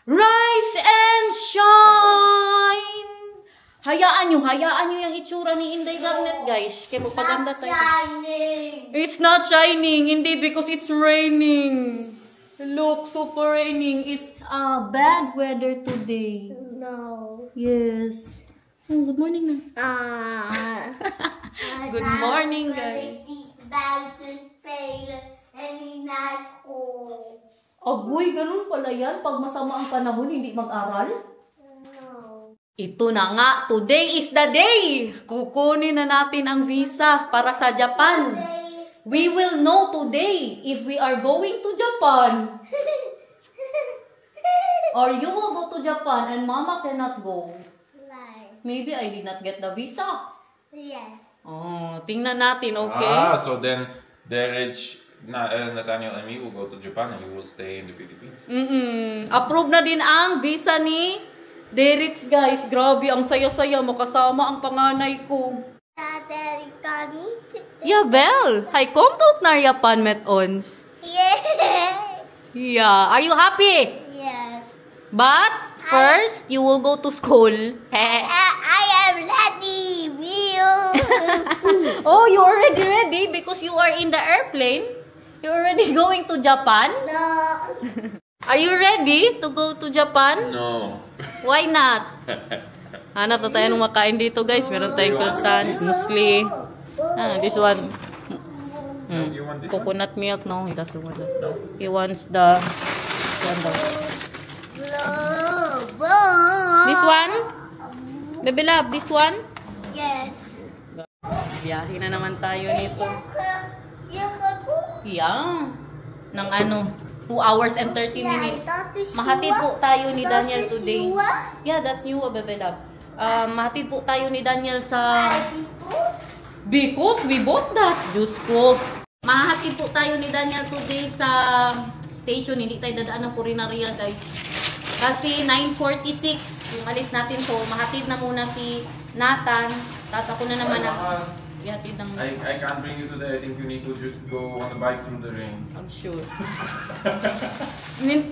Rise and shine! Hayaan nyo yung itsura ni Inday Garnet, guys. Kaya magpaganda tayo. Shining. It's not shining. Hindi, because it's raining. Look, super raining. It's bad weather today. No. Yes. Oh, good morning na. Good morning, guys. Aboy, ganun pala yan. Pag masama ang panahon, hindi mag-aral? Ito na nga, today is the day! Kukunin na natin ang visa para sa Japan. We will know today if we are going to Japan. Or you will go to Japan and Mama cannot go. Maybe I did not get the visa. Yes. Oh, tingnan natin, okay? So then Nathaniel and me will go to Japan and you will stay in the Philippines. Approve na din ang visa ni Derek, guys. Grabe, ang saya-saya. Makasama ang panganay ko. Ja, wel. Hij komt ook naar Japan met ons. Yeah. Are you happy? Yes. But first, you will go to school. I am ready. Oh, you already ready because you are in the airplane? You're already going to Japan? No. Are you ready to go to Japan? No. Why not? Hanap na tayo nung makain dito, guys. Meron tayong croissant, muesli. This one. You want this Coconut milk. No, he doesn't want that. No. He wants the... This one? Baby love, this one? Yes. Biyahe na naman tayo nito. Yeah. Nang 2 hours and 30 minutes. Mahatid po tayo ni Daniel today. Yeah, that's new, baby love. Mahatid po tayo ni Daniel sa... Because we bought that. Diyos ko. Mahatid po tayo ni Daniel today sa station. Hindi tayo dadaan ng Purinaria, guys. Kasi 9:46 yung alis natin. So, mahatid na muna si Nathan. Tatako na naman ang... Ihatid ng... I can't bring you today. I think you need to just go on a bike through the rain. I'm sure.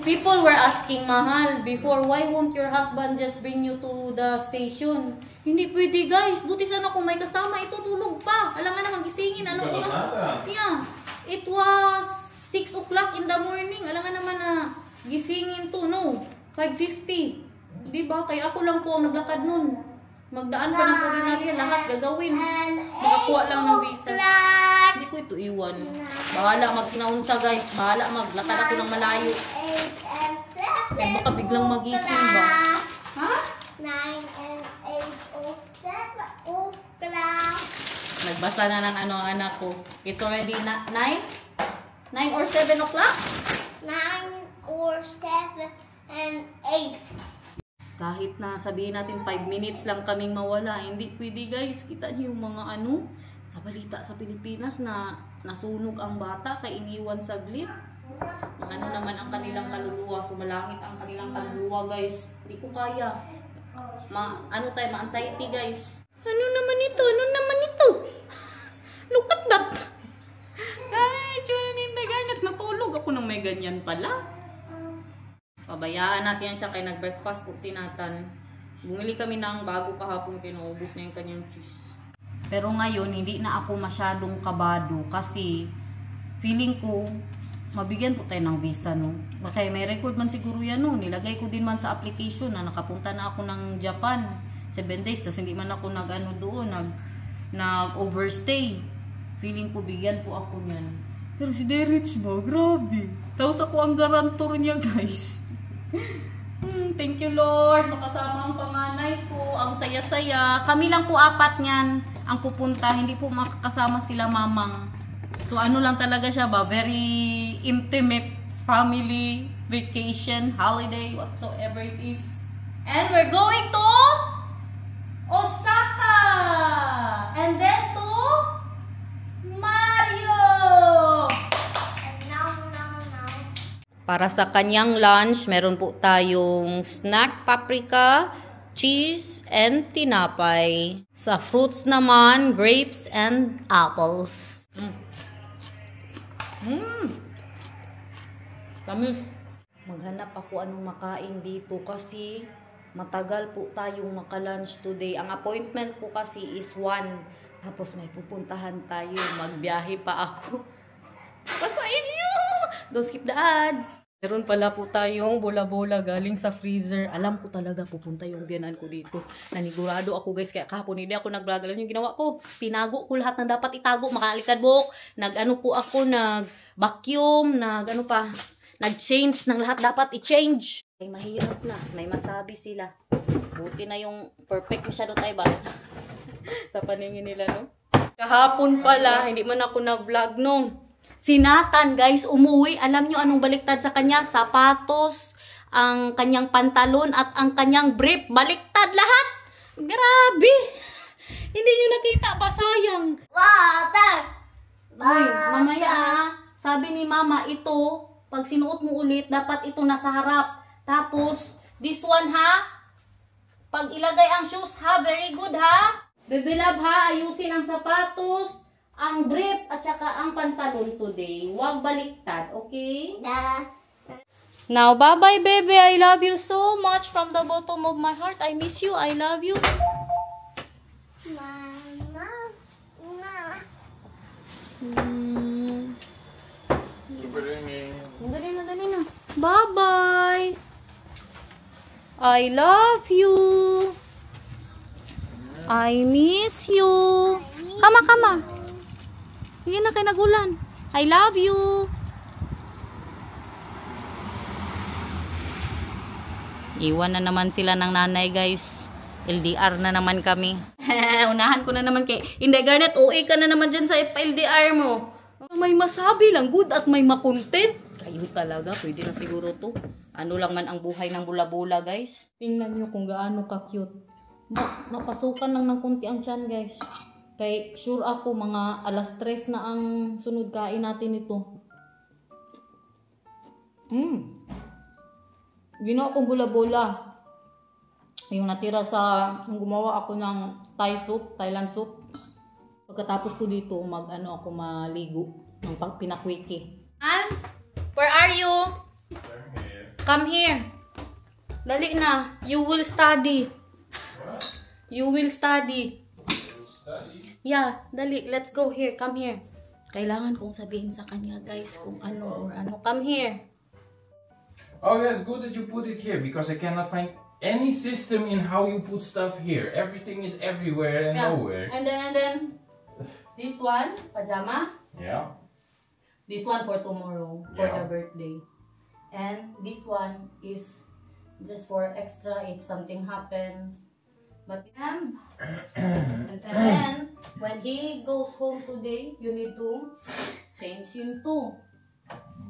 People were asking, Mahal, before, why won't your husband just bring you to the station? Hindi pwede, guys. Buti sana kung may kasama, itutulog pa. Alam nga naman, gisingin. Anong oras? Yeah. It was 6 o'clock in the morning. Alam nga naman na gisingin to, no? 5:50. Diba? Kaya ako lang po ang naglakad nun. Magdaan pa ng Purinaria, lahat gagawin. Makakuha lang ng visa. Hindi ko ito iwan. Bahala magkinaunsa, guys. Bahala maglakad ako ng malayo. Kaya baka biglang magising ba? Ha? 9 and 8 o'clock. Nagbasa na ng ang anak ko. It's already 9? 9 or 7 o'clock? 9 or 7 and 8. Kahit na sabihin natin 5 minutes lang kaming mawala, hindi pwede, guys. Kita niyo yung mga sa balita sa Pilipinas na nasunog ang bata kay iniwan saglit. Naman ang kanilang kaluluwa, sumalangit ang kanilang kaluluwa, guys. Hindi ko kaya. Ma-anxiety, guys. Ano naman ito? Look at that. Ay, tsura ninda ganyan. Natulog ako nang may ganyan pala. Pabayaan natin yan siya kay nag-breakfast po si Nathan. Bumili kami ng bago kahapon, kinaubos na yung kanyang cheese. Pero ngayon, hindi na ako masyadong kabado kasi feeling ko, mabigyan po tayo ng visa, no? Kaya may record man siguro yan, no? Nilagay ko din man sa application na nakapunta na ako ng Japan 7 days, tapos hindi man ako doon, nag-overstay. Feeling ko, bigyan po ako yan. Pero si Derek ba? Grabe. Tapos ako ang garantor niya, guys. Thank you, Lord. Makasama ang panganay ko. Ang saya-saya. Kami lang po 4 niyan ang pupunta. Hindi po makakasama sila mamang. So lang talaga siya ba? Very intimate family vacation, holiday, whatsoever it is. And we're going to Osaka. And then to Mario. Para sa kanyang lunch, meron po tayong snack paprika, cheese, and tinapay. Sa fruits naman, grapes and apples. Tamis. Maghanap ako anong makain dito kasi matagal po tayong makalunch today. Ang appointment ko kasi is 1. Tapos may pupuntahan tayo. Magbiyahe pa ako. Pasayin niyo! Don't skip the ads! Meron pala po tayong bola-bola galing sa freezer. Alam ko talaga pupunta yung biyanan ko dito. Nanigurado ako guys. Kaya kahapon hindi ako nag-vlog. Alam yung ginawa ko. Tinago ko lahat ng dapat itago. Makalikadbok. Nag-ano po ako. Nag-vacuum. Nag-ano pa. Nag-change ng lahat dapat i-change. Ay mahirap na. May masabi sila. Buti na yung perfect masyado tayo ba? Sa paningin nila no. Kahapon pala. Hindi man ako nag-vlog no. Si Nathan, guys, umuwi. Alam nyo anong baliktad sa kanya? Sapatos, ang kanyang pantalon, at ang kanyang brief. Baliktad lahat. Grabe. Hindi nyo nakita ba? Sayang. Water. Uy, mamaya ha. Sabi ni Mama, ito, pag sinuot mo ulit, dapat ito nasa harap. Tapos, this one ha. Pag ilagay ang shoes ha, very good ha. Baby love ha, ayusin ang sapatos. Ang brief at saka ang pantalon today. Huwag baliktad, okay? Now, bye-bye, baby. I love you so much from the bottom of my heart. I miss you. I love you. Mama. Dali na. Bye-bye. I love you. I miss you. Kama. Sige na kayo nagulan. I love you. Iwan na naman sila ng nanay guys. LDR na naman kami. Unahan ko na naman kay Inday Garnet. OA ka na naman dyan sa LDR mo. May masabi lang. Good at may makontent. Kayo talaga. Pwede na siguro to. Ano lang man ang buhay ng bula-bula guys. Tingnan nyo kung gaano ka-cute. Napasukan lang ng kunti ang tiyan guys. Kay sure ako mga alas 3 na ang sunod kain natin ito. Ginawa kong bula-bula. Yung natira yung gumawa ako ng Thailand soup. Pagkatapos ko dito, ako maligo. Ng pinakwiki. Al, where are you? Come here. Dali na. You will study. What? You will study. Study? Yeah, dali. Let's go here. Come here. Kailangan kong sabihin sa kanya, guys, kung ano or ano. Come here. Oh, yeah, it's good that you put it here because I cannot find any system in how you put stuff here. Everything is everywhere and nowhere. And then, this one, pajama. Yeah. This one for tomorrow, for the birthday. And this one is just for extra if something happens. But then, and then, when he goes home today, you need to change him too.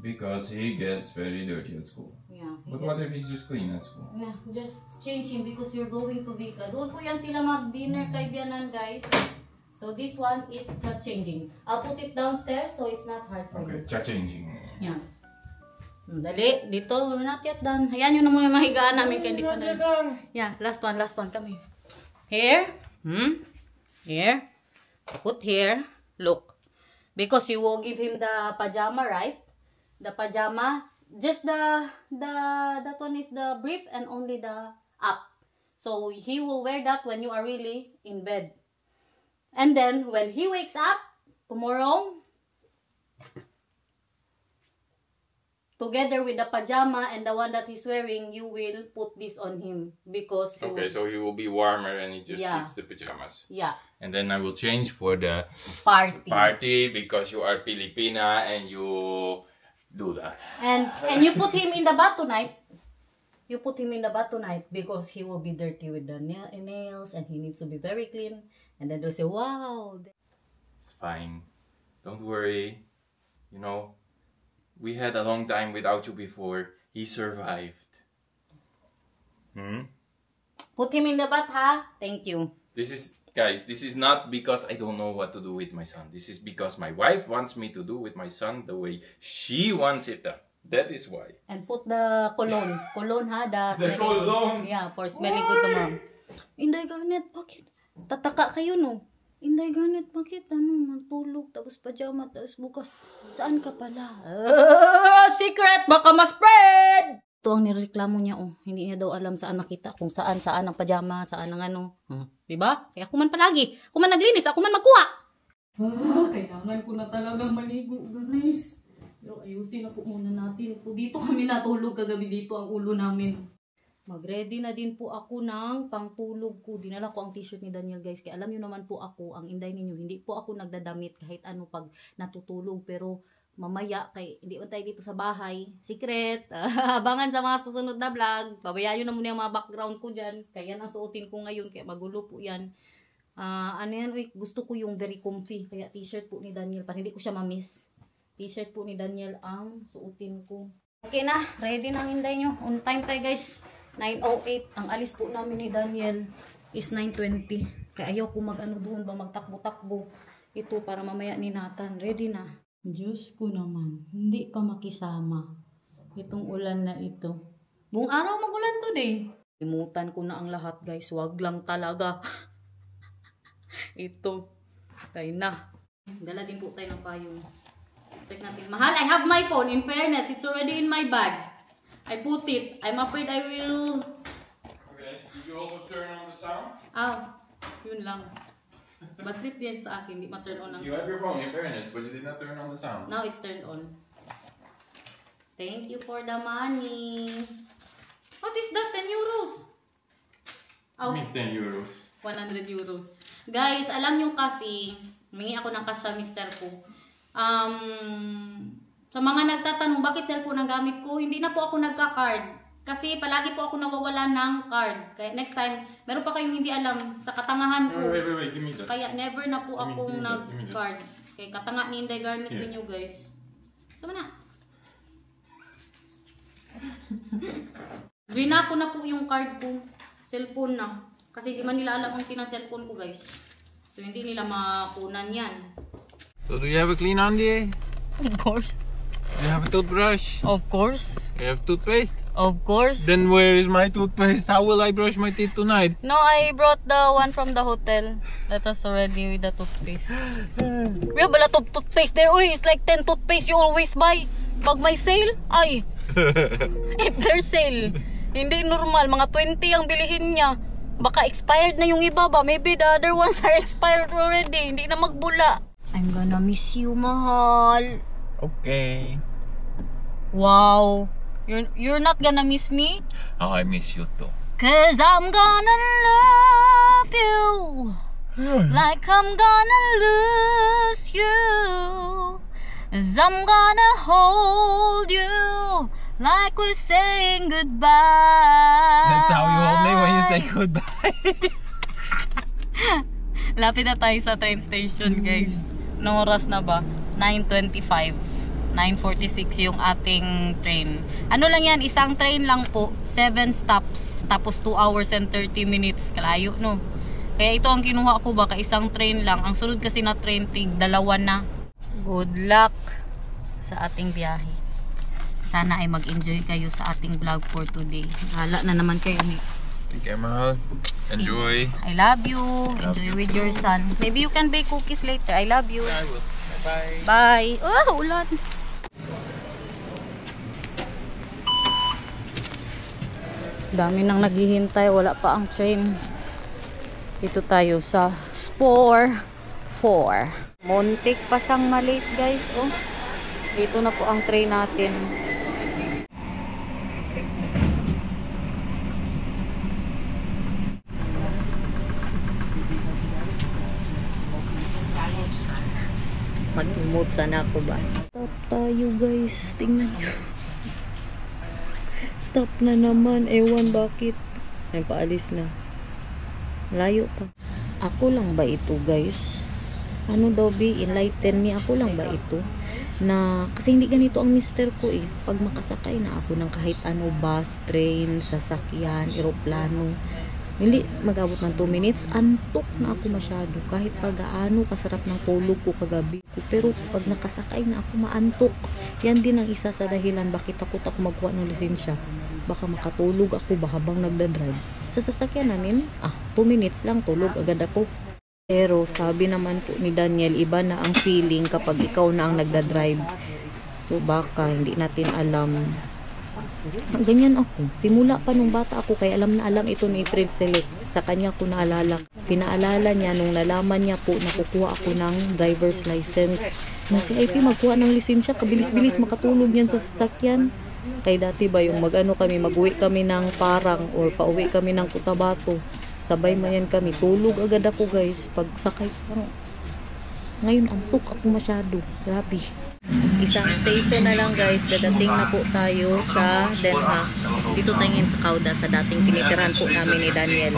Because he gets very dirty at school. Yeah. But what if he's just clean at school? Yeah, just change him because you're going to Vika. Doon po yan sila mag-dinner kay Bianan, guys. So this one is just changing. I'll put it downstairs so it's not hard for you. Okay, changing. Yeah. Dali, dito, we're not yet done. Hayaan nyo na muna yung mahigaan namin kaya hindi pa na. Yeah, last one, come here. Here. Here. Put here. Look. Because you will give him the pajama, right? The pajama. Just that one is the brief and only the up. So he will wear that when you are really in bed. And then when he wakes up tomorrow, together with the pajama and the one that he's wearing, you will put this on him because Okay, so he will be warmer and he just keeps the pajamas. Yeah. And then I will change for the Party because you are Filipina and you do that. and you put him in the bath tonight. You put him in the bath tonight because he will be dirty with the nails and he needs to be very clean. And then they'll say, wow. It's fine. Don't worry. You know, we had a long time without you before. He survived. Put him in the bath, ha? Thank you. Guys, this is not because I don't know what to do with my son. This is because my wife wants me to do with my son the way she wants it done. That is why. And put the cologne. Cologne, ha? The cologne. Yeah, for smelling good tomorrow. Inday Garnet, bakit? Tataka kayo, no? Inday Garnet, bakit? Magtulog, tapos pajama, tapos bukas. Saan ka pala? Secret! Baka ma-spread! Ito ang nireklamo niya, oh. Hindi niya daw alam saan makita, kung saan ang pajama, saan ang ano. Diba? Kaya ako man palagi. Ako man naglinis, ako man magkuha. Kailangan ko na talagang maligo, guys. Pero ayusin na po muna natin. Dito kami natulog kagabi, dito ang ulo namin. Mag-ready na din po ako ng pangtulog ko. Dinala ko ang t-shirt ni Daniel, guys. Kaya alam nyo naman po ako, ang inday ninyo, hindi po ako nagdadamit kahit ano pag natutulog. Pero mamaya, kay hindi man tayo dito sa bahay. Secret. Abangan sa mga susunod na vlog. Babayaan nyo na muna yung mga background ko dyan. Kaya yan ang suotin ko ngayon. Kaya magulo po yan. Ano yan, gusto ko yung very comfy. Kaya t-shirt po ni Daniel. Para hindi ko siya ma-miss. T-shirt po ni Daniel ang suotin ko. Okay na. Ready na ang inday nyo. On time tayo, guys. 9:08. Ang alis po namin ni Daniel is 9:20. Kaya ayaw ko mag-ano doon ba, magtakbo-takbo. Ito para mamaya ni Nathan. Ready na. Diyos ko naman, hindi pa makisama itong ulan na ito. Buong araw magulan today. Limutan ko na ang lahat, guys. Wag lang talaga. Ito. Kaya na. Dala din po tayo ng payong. Check natin. Mahal, I have my phone. In fairness, it's already in my bag. I put it. I'm afraid I will... Okay. Did you also turn on the sound? Yun lang. But trip din sa akin, hindi ma-turn on ang You have your phone, in fairness, but you did not turn on the sound. Now it's turned on. Thank you for the money. What is that? 10 euros? I mean 10 euros. 100 euros. Guys, alam nyo kasi, humingi ako ng cash sa mister ko. Sa mga nagtatanong, bakit cellphone ang gamit ko? Hindi na po ako nagka-card. Kasi palagi po ako nawawala ng card. Kaya next time, meron pa kayong hindi alam sa katangahan ko. Wait, give me that. Kaya never na po akong nag-card. Kaya katanga ni Inday Garnet ninyo, guys. Sama na. Rinako na po yung card ko. Cellphone na. Kasi di man nila alam ang pinang-cellphone ko, guys. So hindi nila makunan yan. So do you have a clean handy? Of course. Do you have a toothbrush? Of course. You have toothpaste? Of course. Then where is my toothpaste? How will I brush my teeth tonight? No, I brought the one from the hotel. Let us already with the toothpaste. We have a lot of toothpaste there. Uy, it's like 10 toothpaste you always buy. Pag may sale, ay. If there's sale, hindi normal. Mga 20 ang bilihin niya. Baka expired na yung iba ba? Maybe the other ones are expired already. Hindi na magbula. I'm gonna miss you, mahal. Okay. Wow. You're not gonna miss me? Oh, I miss you too. 'Cause I'm gonna love you like I'm gonna lose you. 'Cause I'm gonna hold you like we're saying goodbye. That's how you hold me when you say goodbye. Lapit na tayo sa train station, guys. Anong oras na ba? 9:25. 9:46 yung ating train. Ano lang yan, isang train lang po, 7 stops, tapos 2 hours and 30 minutes. Kalayo, no? Kaya ito ang kinuha ko, baka isang train lang. Ang sunod kasi na train, dalawa na. Good luck sa ating biyahe. Sana ay mag-enjoy kayo sa ating vlog for today. Hala na naman kayo ni. Okay, mahal. Enjoy. I love you. Enjoy with your son. Maybe you can bake cookies later. I love you. I will. Bye. Bye. Oh, ulan. Dami nang naghihintay, wala pa ang train. Dito tayo sa Spore 4. Muntik pa siyang malate, guys. Oh. Dito na po ang train natin. Mag-emote sana ako ba? Stop tayo, guys. Tingnan nyo. Stop na naman. Ewan bakit. Ay, paalis na. Layo pa. Ako lang ba ito, guys? Ano daw, be? Enlighten me. Ako lang ba ito? Na, kasi hindi ganito ang mister ko eh. Pag makasakay na ako ng kahit ano, bus, train, sasakyan, eroplano, hindi mag-abot ng 2 minutes. Antok na ako masyado. Kahit pag-aano, kasarap ng tulog ko kagabi ko. Pero pag nakasakay na ako, maantok. Yan din ang isa sa dahilan bakit takot ako magkuha ng lisensya. Baka makatulog ako ba habang nagdadrive. Sa sasakyan namin, 2 minutes lang, tulog agad ako. Pero sabi naman po ni Daniel, iba na ang feeling kapag ikaw na ang nagdadrive. So baka hindi natin alam Ganyan ako. Simula pa nung bata ako, kaya alam na alam ito ni April Select. Sa kanya ko naalala. Pinaalala niya nung nalaman niya po na kukuha ako ng driver's license. Na si IP magkuha ng lisensya, kabilis-bilis makatulog yan sa sasakyan. Kay dati ba yung mag-uwi kami ng Parang or pauwi kami ng Cotabato. Sabay mayan kami. Tulog agad ako guys. Pag sakay parang ngayon antok ako masyado. Grabe. Isang station na lang guys. Dadating na po tayo sa Den Haag. Dito tingin sa Kauda sa dating tinitirahan po namin ni Daniel.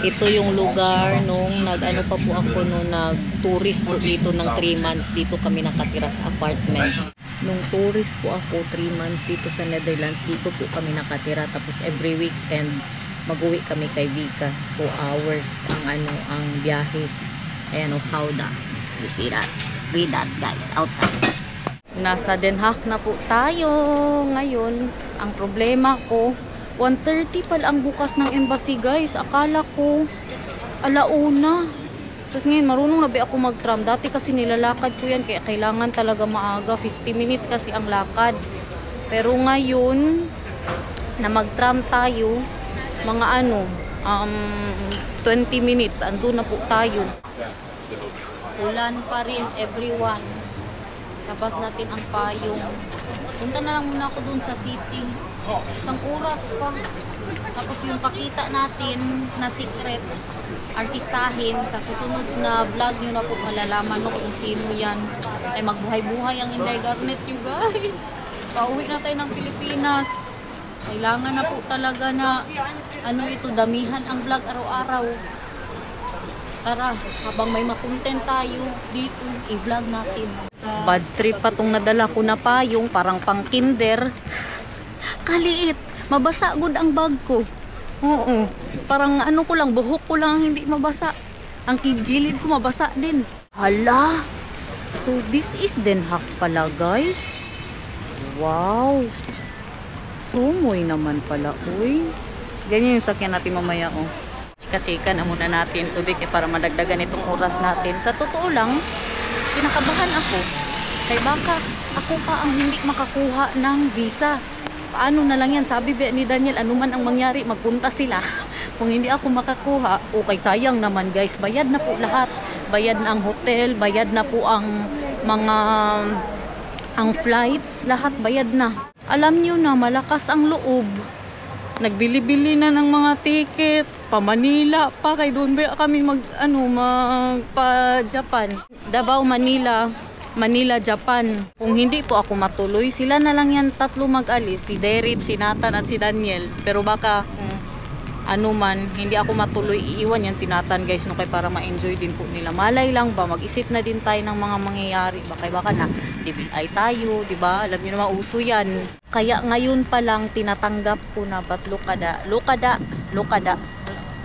Ito yung lugar nung nag-ano pa po ako nung nag-tourist po dito ng 3 months. Dito kami nakatira sa apartment. Nung tourist po ako 3 months dito sa Netherlands, dito po kami nakatira. Tapos every weekend mag-uwi kami kay Vika. 2 hours ang biyahe. Ayan o, Gouda. You see that? Read that guys, outside. Nasa Den Haag na po tayo ngayon. Ang problema ko, 1:30 pala ang bukas ng embassy guys. Akala ko alauna. Tapos ngayon marunong na ba ako mag-tram. Dati kasi nilalakad ko yan kaya kailangan talaga maaga. 50 minutes kasi ang lakad. Pero ngayon na mag-tram tayo, mga 20 minutes andun na po tayo. Ulan pa rin everyone. Labas natin ang payong. Punta na lang muna ako dun sa city. Isang oras pa. Tapos yung pakita natin na secret, artistahin, sa susunod na vlog nyo na po malalaman no kung sino yan. Ay magbuhay-buhay ang Inday Garnet you guys. Pauwi na tayo ng Pilipinas. Kailangan na po talaga na damihan ang vlog araw-araw. Tara, habang may makontent tayo dito, i-vlog natin. Bad trip pa tong nadala ko na payong, parang pang kinder. Kaliit, mabasa good ang bag ko. Oo, parang ko lang, buhok ko lang hindi mabasa. Ang gilid ko mabasa din. Hala, so this is Den Haag pala guys. Wow, sumoy naman pala, uy. Ganyan yung sakyan natin mamaya oh. Chika-chika na muna natin tubig para madagdagan itong oras natin. Sa totoo lang, pinakabahan ako. Kaya baka ako pa ang hindi makakuha ng visa. Paano na lang yan? Sabi ba ni Daniel, anuman ang mangyari, magpunta sila. Kung hindi ako makakuha, okay, sayang naman guys. Bayad na po lahat. Bayad na ang hotel, bayad na po ang flights, lahat bayad na. Alam nyo na, malakas ang loob. Nagbili-bili na ng mga ticket, pa Manila pa, kay doon ba kami magpa-Japan. Davao, Manila, Japan. Kung hindi po ako matuloy, sila na lang yan tatlo mag-alis, si Derek, si Nathan at si Daniel. Pero baka hindi ako matuloy, iiwan yan si Nathan guys, no, kay para ma-enjoy din po nila. Malay lang ba, mag-isip na din tayo ng mga mangyayari. Baka na, DBI tayo, di ba? Alam niyo naman, uso yan. Kaya ngayon pa lang tinatanggap ko na ba't lukada.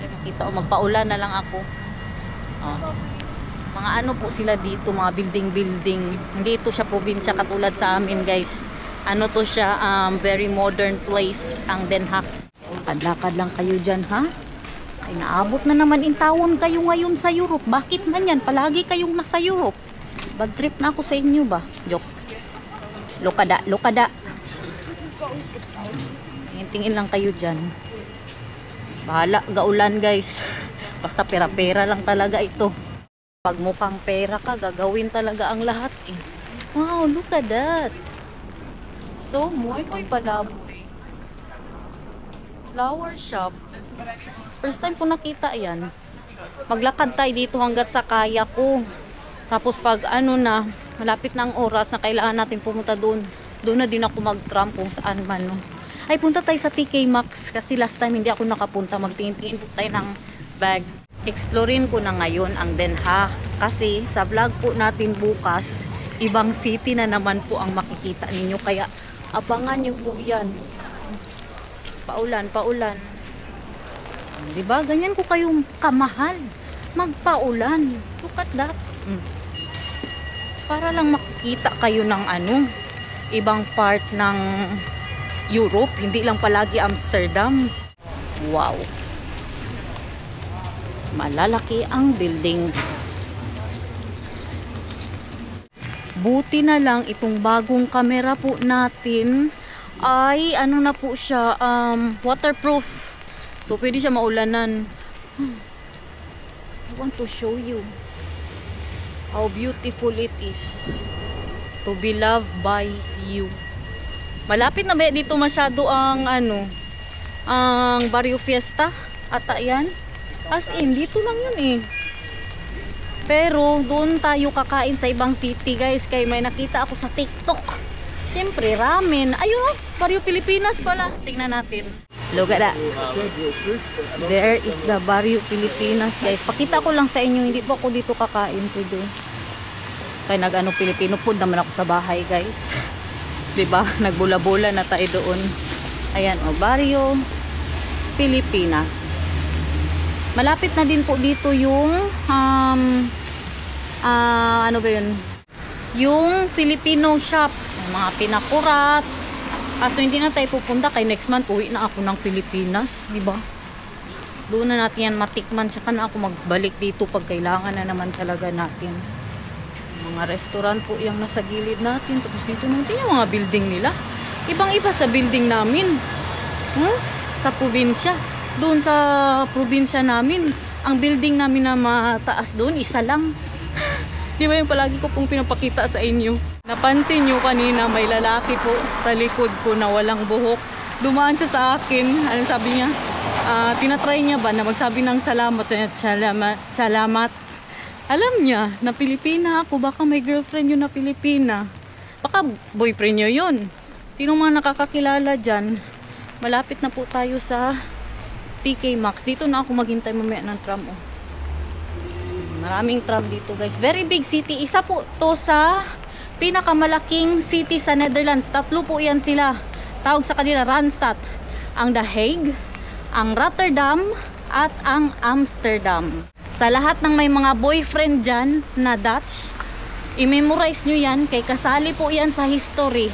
Makita o, magpaulan na lang ako. Mga po sila dito, mga building. Hindi ito siya probinsya katulad sa amin guys. To siya, very modern place ang Den Haag. Lakad lang kayo dyan ha. Ay naabot na naman intawon kayo ngayon sa Europe. Bakit man yan? Palagi kayong nasa Europe. Bad trip na ako sa inyo ba? Joke. Lokada. Tingin lang kayo dyan. Bahala, gaulan guys. Basta pera-pera lang talaga ito. Pag mukhang pera ka, gagawin talaga ang lahat eh. Wow, look at that. So, muy pala. Flower shop. First time ko nakita yan. Maglakad tayo dito hanggat sa kaya ko. Tapos pag malapit na ang oras na kailangan natin pumunta doon. Doon na din ako mag-tram kung saan man. No? Ay, punta tayo sa TK Maxx kasi last time hindi ako nakapunta. Magtingin-tingin po tayo ng bag. Explorin ko na ngayon ang Den Haag. Kasi sa vlog po natin bukas, ibang city na naman po ang makikita ninyo. Kaya abangan nyo po yan. Paulan. Diba? Ganyan ko kayong kamahal. Magpaulan. Look at that. Para lang makikita kayo ng ibang part ng Europe. Hindi lang palagi Amsterdam. Wow. Malalaki ang building. Buti na lang itong bagong camera po natin ay ano na po siya, waterproof. So pwede siya maulanan. I want to show you how beautiful it is to be loved by you. Malapit na ba dito masyado ang ano, ang Barrio Fiesta? Ata yan. As in, dito lang yun eh. Pero doon tayo kakain sa ibang city guys. Kaya may nakita ako sa TikTok. Siyempre, ramen. Ayun oh, Barrio Pilipinas pala. Tingnan natin. Look at that. There is the Barrio Pilipinas guys. Pakita ko lang sa inyo. Hindi po ako dito kakain today. Kaya nag-ano Pilipino food naman ako sa bahay guys. Diba? Nagbula-bula na tayo doon. Ayan oh, Barrio Pilipinas. Malapit na din po dito yung ano ba yun? Yung Filipino shop. Mga pinakurat. Kaso hindi na tayo pupunta kay next month uwi na ako ng Pilipinas, di ba? Doon na natin yan matikman, tsaka na ako magbalik dito pag kailangan na naman talaga natin. Mga restaurant po yung nasa gilid natin. Tapos dito natin yung mga building nila. Ibang-iba sa building namin. Sa probinsya. Doon sa probinsya namin, ang building namin na mataas doon, isa lang. Di ba yung palagi ko pong pinapakita sa inyo? Napansin nyo kanina, may lalaki po sa likod ko na walang buhok. Dumaan siya sa akin. Ano sabi niya? Tinatry niya ba na magsabi ng salamat? Salamat. Salamat. Alam niya na Pilipina ako. Baka may girlfriend yun na Pilipina. Baka boyfriend nyo yun. Sino mga nakakakilala dyan? Malapit na po tayo sa PK Maxx. Dito na ako maghintay mamaya ng tram. Oh. Maraming tram dito guys. Very big city. Isa po to sa pinakamalaking city sa Netherlands. Tatlo po yan sila. Tawag sa kanila Randstad. Ang The Hague, ang Rotterdam, at ang Amsterdam. Sa lahat ng may mga boyfriend dyan na Dutch, i-memorize nyo yan. Kay kasali po yan sa history.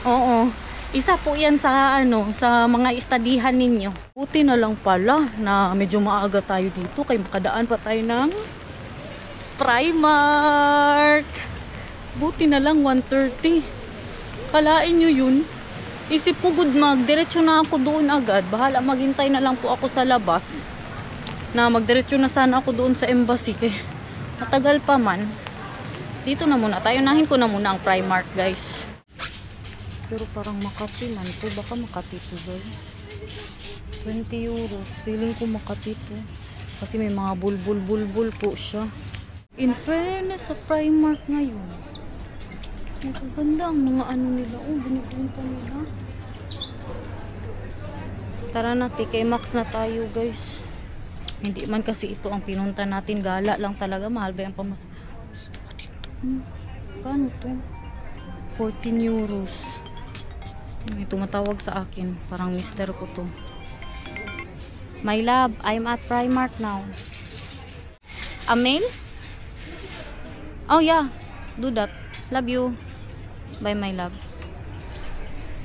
Oo. Isa po yan sa ano, sa mga estadihan ninyo. Buti na lang pala na medyo maaga tayo dito kay makadaan pa tayo ng Primark. Buti na lang 1:30. Kalain nyo yun. Isip ko good diretso na ako doon agad. Bahala maghintay na lang po ako sa labas. Na magdiretso na sana ako doon sa embassy. Kaya matagal pa man. Dito na muna tayo. Nahin ko na muna ang Primark guys. Pero parang Makati man to. Baka Makati to guys. 20 euros. Feeling ko Makati to. Kasi may mga bulbul po siya. In fairness sa Primark ngayon. Magaganda ang mga ano nila. Oh, binibenta nila. Tara na, PK Maxx na tayo guys. Hindi man kasi ito ang pinunta natin. Gala lang talaga. Mahal ba yung pamas? Gusto ko dito. Paano to? 14 euros. May tumatawag sa akin. Parang mister ko to. My love, I'm at Primark now. A mail? Oh yeah, do that. Love you. Bye my love.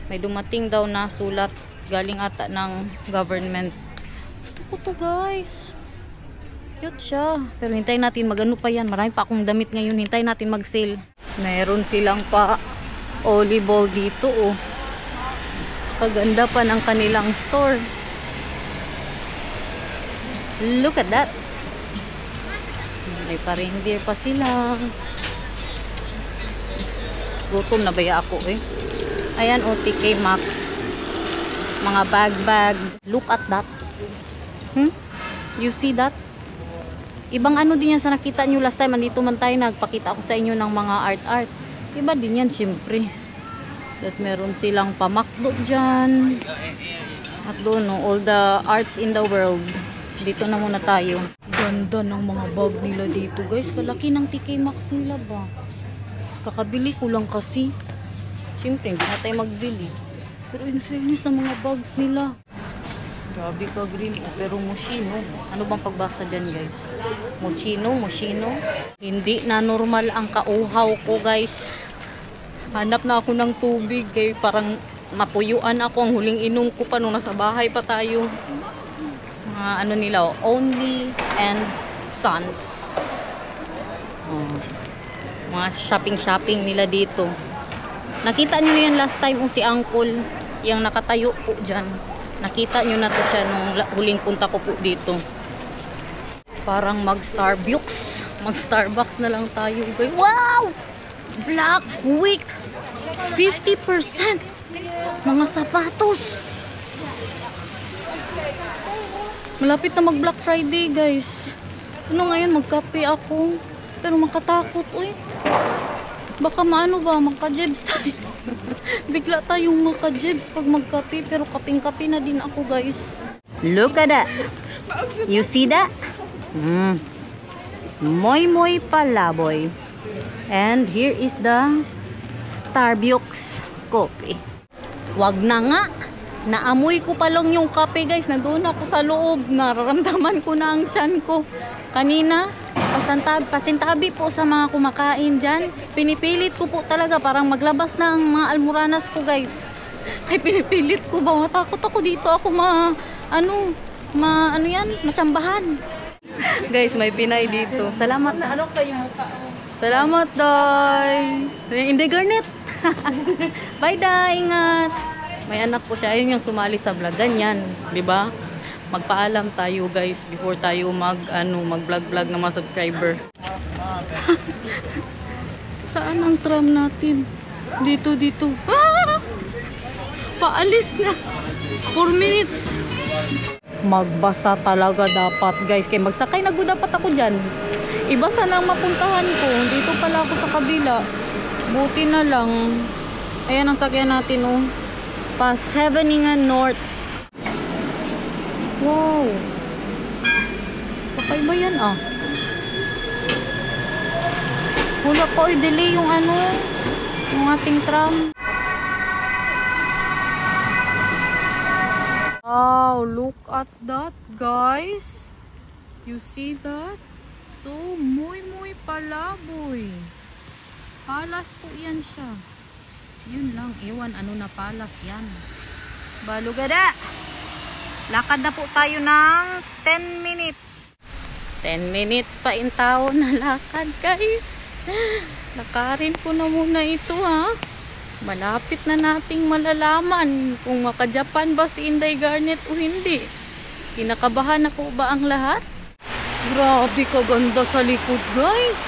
May dumating daw na sulat. Galing ata ng government. Gusto ko to guys. Cute siya. Pero hintayin natin magano pa yan. Marami pa akong damit ngayon. Hintayin natin mag-sale. Meron silang pa olive oil dito oh. Paganda pa ng kanilang store. Look at that. May pa-reindeer pa sila. Gutom na baya ako eh. Ayan o, PK Maxx. Mga bag. Look at that. You see that? Ibang ano din yan sa nakita nyo last time. Andito man tayo nagpakita ako sa inyo ng mga art. Iba din yan syempre. Tapos meron silang pamakdo dyan. At doon, no, all the arts in the world. Dito na muna tayo. Ganda ng mga bag nila dito, guys. Kalaki ng TK Maxx nila ba? Kakabili ko lang kasi. Siyempre, hindi na tayo magbili. Pero in fairness sa mga bags nila. Grabe ka, green. Pero Moschino. Ano bang pagbasa dyan, guys? Moschino. Hindi na normal ang kauhaw ko, guys. Hanap na ako ng tubig kay parang matuyuan ako. Ang huling inom ko pa nung nasa bahay pa tayo. Ano nila, Only and Sons. Mga shopping nila dito. Nakita nyo na yan last time si Uncle, yung nakatayo po dyan. Nakita nyo na to siya nung huling punta ko po dito. Parang mag-Starbucks. Mag-Starbucks na lang tayo. Wow! Black Week! 50%! Mga sapatos! Malapit na mag-Black Friday, guys. Ano ngayon, magkape ako. Pero makatakot, uy. Baka maano ba, magka-jebs tayo. Bigla tayong magka-jebs pag magkape. Pero kaping-kape na din ako, guys. Look at that. You see that? Moy palaboy. And here is the Starbucks coffee. Wag na nga. Naamoy ko pa lang yung kape, guys. Nandun ako sa loob. Nararamdaman ko na ang tiyan ko. Kanina, pasintabi po sa mga kumakain dyan. Pinipilit ko po talaga. Parang maglabas na ang mga almoranas ko, guys. Ay, pinipilit ko ba? Matakot ako dito. Ako matsambahan. Guys, may Pinay dito. Salamat. Salamat, Day. Hindi, Garnet. Bye, Day. Ingat. May anak ko siya. Ayun yung sumali sa vlog. Ganyan. Diba? Magpaalam tayo, guys, before tayo mag-vlog ng mga subscriber. Saan ang tram natin? Dito. Ah! Paalis na. 4 minutes. Magbasa talaga dapat, guys. Kaya magsakay na dapat ako dyan. Ibasa na ang mapuntahan ko. Dito pala ako sa kabila. Buti na lang. Ayan ang sakyan natin, oh. Past Heaveningan North. Wow. Kakaiba yan, ah. Wala pa, delay yung yung ating tram. Wow, look at that, guys. You see that? So, muy palaboy. Palas po yan siya. Yun lang, ewan ano na palas yan. Balugada. Lakad na po tayo ng 10 minutes. 10 minutes pa in tao na lakad, guys. Lakarin ko na muna ito, ha. Malapit na nating malalaman kung maka-Japan ba si Inday Garnet o hindi. Kinakabahan na po ba ang lahat? Grabe kaganda sa likod, guys.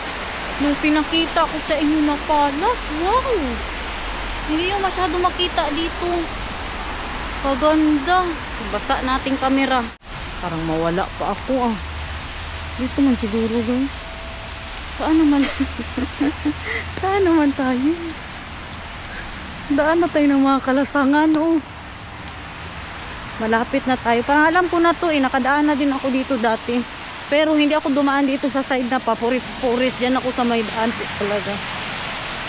Nung pinakita ko sa inyo na palas, wow. Hindi yung masyado makita dito. Kaganda. Basa nating kamera. Parang mawala pa ako, ah. Dito man siguro, guys. Saan naman? Saan naman tayo? Daan na tayo ng mga kalasangan, oh. Malapit na tayo. Parang alam ko na to, nakadaan na din ako dito dati. Pero hindi ako dumaan dito sa side na pa. Puris. Diyan ako sa may daan talaga.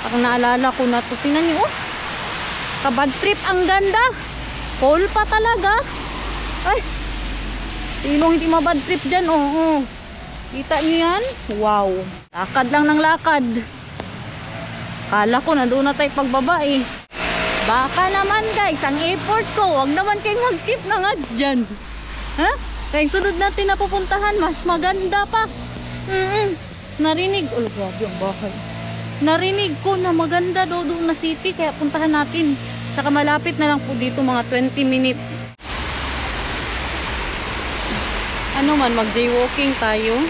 Parang naalala ko na to. Tingnan niyo, oh. Kabad trip, ang ganda. Cool pa talaga. Ay. Sinong hindi mabad trip dyan, oh. Kita niyo yan? Wow. Lakad lang ng lakad. Kala ko nandoon na tayo pagbaba, eh. Baka naman, guys, ang effort ko, wag naman kayong mag-skip ng ads dyan. Ha? Kaya sunod natin na pupuntahan, mas maganda pa. Narinig, oh, grabe ang bahay. Narinig ko na maganda doon na city, kaya puntahan natin. Tsaka malapit na lang po dito, mga 20 minutes. Ano man, mag-jaywalking tayo.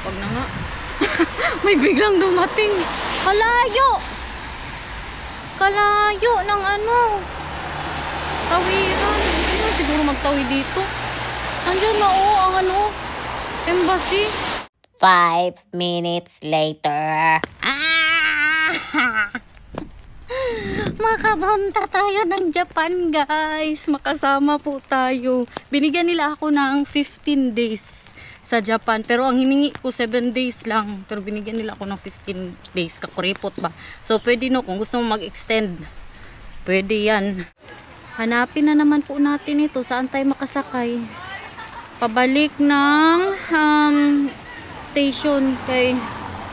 Wag na nga. May biglang dumating. Kalayo ng tawiran. Hindi na siguro magtawid dito. Andyan na, oh, ang embassy. 5 minutes later. Makapunta tayo ng Japan, guys. Makasama po tayo. Binigyan nila ako ng 15 days sa Japan. Pero ang hiningi ko 7 days lang. Pero binigyan nila ako ng 15 days. Kakuripot ba? So, pwede no. Kung gusto mo mag-extend, pwede yan. Hanapin na naman po natin ito. Saan tayo makasakay? Pabalik ng station.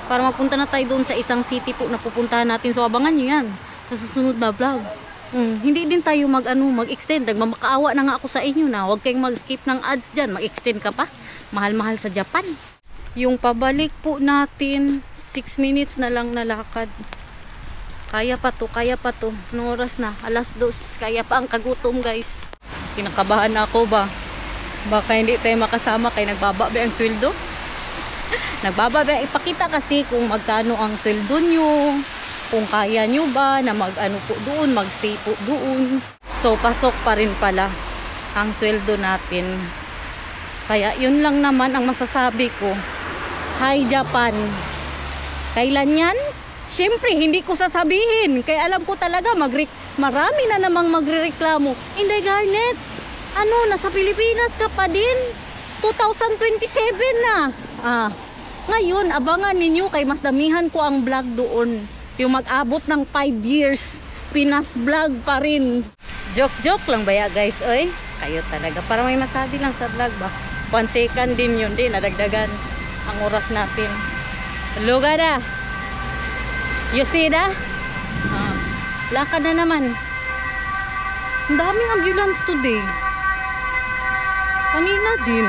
Para magpunta na tayo doon sa isang city po na pupuntahan natin. So, abangan nyo yan sa susunod na vlog. Hindi din tayo mag-extend. Nagmamakaawa na nga ako sa inyo na huwag kayong mag-skip ng ads dyan. Mag-extend ka pa. Mahal-mahal sa Japan. Yung pabalik po natin, 6 minutes na lang nalakad. Kaya pa to, kaya pa to. Anong oras na? 2:00. Kaya pa ang kagutom, guys. Kinakabahan na ako ba? Baka hindi tayo makasama kay nagbaba ba ang sweldo? Nagbaba ba? Ipakita kasi kung magkano ang sweldo nyo. Kung kaya nyo ba na mag-ano po doon, mag-stay po doon. So, pasok pa rin pala ang sweldo natin. Kaya yun lang naman ang masasabi ko. Hi Japan. Kailan yan? Siyempre, hindi ko sasabihin. Kaya alam ko talaga, marami na namang magrereklamo. Inday Garnet, ano, nasa Pilipinas ka pa din? 2027 na. Ngayon, abangan ninyo kay mas damihan ko ang vlog doon. Yung mag-abot ng 5 years, Pinas vlog pa rin. Joke lang ba ya guys? Oy, kayo talaga. Para may masabi lang sa vlog ba? 1 second din yun. Di, nadagdagan ang oras natin. Luga na. You see da? Lakad na naman. Ang daming ambulance today. Kanina din.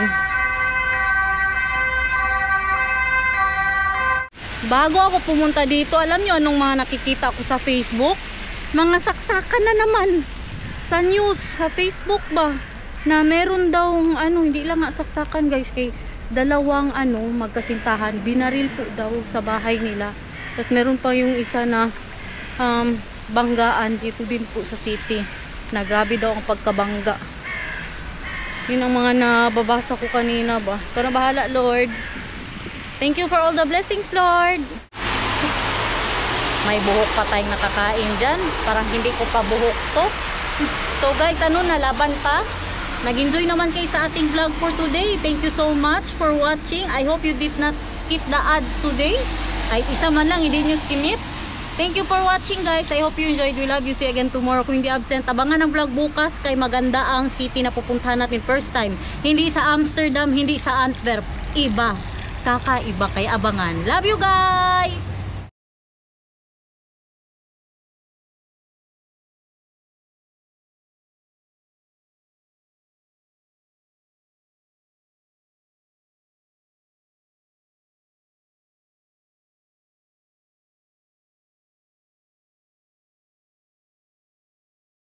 Bago ako pumunta dito, alam nyo anong mga nakikita ko sa Facebook? Mga saksakan na naman sa news, sa Facebook ba? Na meron daw, hindi lang nga saksakan guys, kay dalawang magkasintahan, binaril po daw sa bahay nila. Tapos meron pa yung isa na banggaan dito din po sa city. Na grabe daw ang pagkabangga. Yun ang mga nababasa ko kanina ba. Ikaw na bahala, Lord. Thank you for all the blessings, Lord. May buhok pa tayong nakakain dyan. Parang hindi ko pa buhok to. So guys, nalaban pa. Nag-enjoy naman kayo sa ating vlog for today. Thank you so much for watching. I hope you did not skip the ads today. Kahit isa man lang, hindi nyo skip. Thank you for watching guys. I hope you enjoyed. We love you. See you again tomorrow. Kung hindi absent, abangan ang vlog bukas kay maganda ang city na pupuntahan natin first time. Hindi sa Amsterdam, hindi sa Antwerp. Iba. Kakaiba kay abangan. Love you guys!